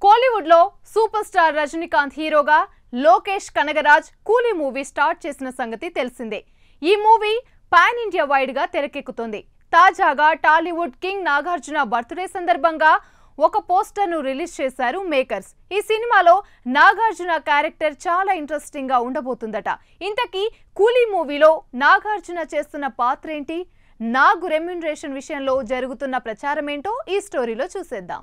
కోలీవుడ్ లో super star Rajinikanth హీరోగా లోకేష్ కనగరాజ్ కూలీ మూవీ స్టార్ట్ చేసిన సంగతి తెలిసిందే. ఈ మూవీ పాన్ ఇండియా వైడ్ గా తెరకెక్కుతోంది. తాజాగా టాలీవుడ్ కింగ్ నాగార్జున బర్త్డే సందర్భంగా ఒక పోస్టర్ ను రిలీజ్ చేశారు మేకర్స్. ఈ సినిమాలో నాగార్జున క్యారెక్టర్ చాలా ఇంట్రెస్టింగ్ గా ఉండబోతుందట. ఇంతకీ కూలీ మూవీలో నాగార్జున చేస్తున్న పాత్ర ఏంటి, నాగు రెమ్యునరేషన్ విషయంలో జరుగుతున్న ప్రచారం ఏంటో ఈ స్టోరీలో చూసేద్దాం.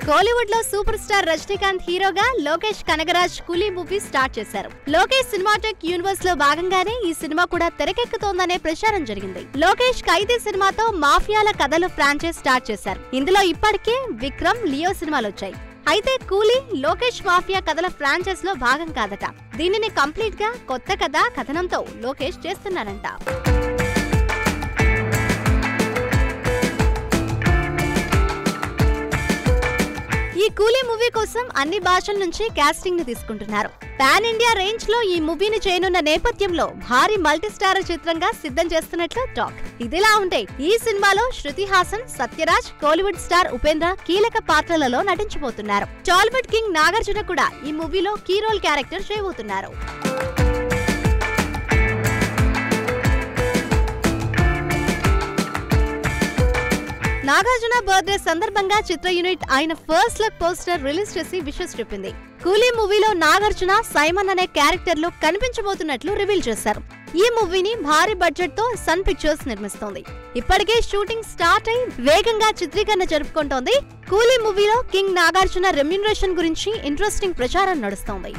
కోలీవుడ్ లో సూపర్ స్టార్ రజనీకాంత్ హీరోగా లోకేష్ కనగరాజ్ కూలీ మూవీ స్టార్ట్ చేశారు. లోకేష్ సినిమాటిక్ యూనివర్స్ లో భాగంగానే ఈ సినిమా కూడా తెరకెక్కుతోందనే ప్రచారం జరిగింది. లోకేష్ ఖైదీ సినిమాతో మాఫియాల కథలు ఫ్రాంచైజ్ స్టార్ట్ చేశారు. ఇందులో ఇప్పటికే విక్రమ్, లియో సినిమాలు వచ్చాయి. అయితే కూలీ లోకేష్ మాఫియా కథల ఫ్రాంచైజ్ లో భాగం కాదట. దీనిని కంప్లీట్ గా కొత్త కథనంతో లోకేష్ చేస్తున్నారంట. ఈ కూలీ మూవీ కోసం అన్ని భాషల నుంచి కాస్టింగ్ ని తీసుకుంటున్నారు. పాన్ ఇండియా రేంజ్ లో ఈ మూవీని చేయనున్న నేపథ్యంలో భారీ మల్టీస్టార్ చిత్రంగా సిద్ధం చేస్తున్నట్లు టాక్. ఇదిలా ఉంటే ఈ సినిమాలో శృతి హాసన్, సత్యరాజ్, కోలీవుడ్ స్టార్ ఉపేంద్ర కీలక పాత్రలలో నటించబోతున్నారు. టాలీవుడ్ కింగ్ నాగార్జున కూడా ఈ మూవీలో కీ రోల్ క్యారెక్టర్ చేయబోతున్నారు. నాగార్జున బర్త్డే సందర్భంగా చిత్ర యూనిట్ ఆయన ఫస్ట్ లుక్ పోస్టర్ రిలీజ్ చేసి విషెస్ చెప్పింది. కూలీ మూవీలో నాగార్జున సైమన్ అనే క్యారెక్టర్ లో కనిపించబోతున్నట్లు రివీల్ చేశారు. ఈ మూవీని భారీ బడ్జెట్ తో సన్ పిక్చర్స్ నిర్మిస్తోంది. ఇప్పటికే షూటింగ్ స్టార్ట్ అయి వేగంగా చిత్రీకరణ జరుపుకుంటోంది. కూలీ మూవీలో కింగ్ నాగార్జున రెమ్యునరేషన్ గురించి ఇంట్రెస్టింగ్ ప్రచారం నడుస్తోంది.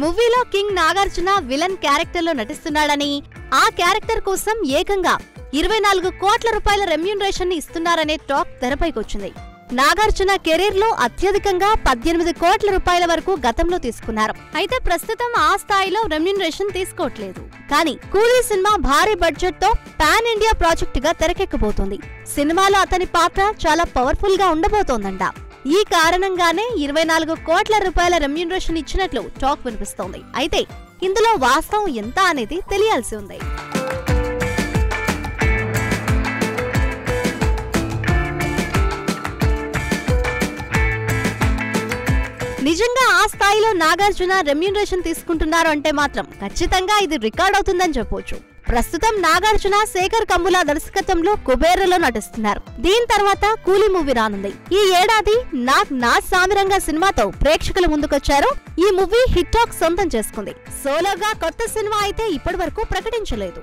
మూవీలో కింగ్ నాగార్జున విలన్ క్యారెక్టర్ లో నటిస్తున్నాడని, ఆ క్యారెక్టర్ కోసం ఏకంగా 24 కోట్ల రూపాయల రెమ్యునరేషన్ ని ఇస్తున్నారనే టాక్ తెరపైకొచ్చింది. నాగార్జున కెరీర్ లో అత్యధికంగా 18 కోట్ల రూపాయల వరకు గతంలో తీసుకున్నారు. అయితే ప్రస్తుతం ఆ స్థాయిలో రెమ్యునరేషన్ తీసుకోవట్లేదు. కానీ కూలీ సినిమా భారీ బడ్జెట్ తో పాన్ ఇండియా ప్రాజెక్ట్ గా తెరకెక్కబోతోంది. సినిమాలో అతని పాత్ర చాలా పవర్ఫుల్ గా ఉండబోతోందంట. ఈ కారణంగానే 24 కోట్ల రూపాయల రెమ్యునరేషన్ ఇచ్చినట్లు టాక్ వినిపిస్తోంది. అయితే ఇందులో వాస్తవం ఎంత అనేది తెలియాల్సి ఉంది. నిజంగా ఆ స్థాయిలో నాగార్జున రెమ్యునరేషన్ తీసుకుంటున్నారు అంటే మాత్రం ఖచ్చితంగా ఇది రికార్డ్ అవుతుందని చెప్పొచ్చు. ప్రస్తుతం నాగార్జున శేఖర్ కమ్ముల దర్శకత్వంలో కుబేరలో నటిస్తున్నారు. దీని తర్వాత కూలీ మూవీ రానుంది. ఈ ఏడాది నా సామిరంగ సినిమాతో ప్రేక్షకుల ముందుకొచ్చారు. ఈ మూవీ హిట్ టాక్ సొంతం చేసుకుంది. సోలోగా కొత్త సినిమా అయితే ఇప్పటి వరకు ప్రకటించలేదు.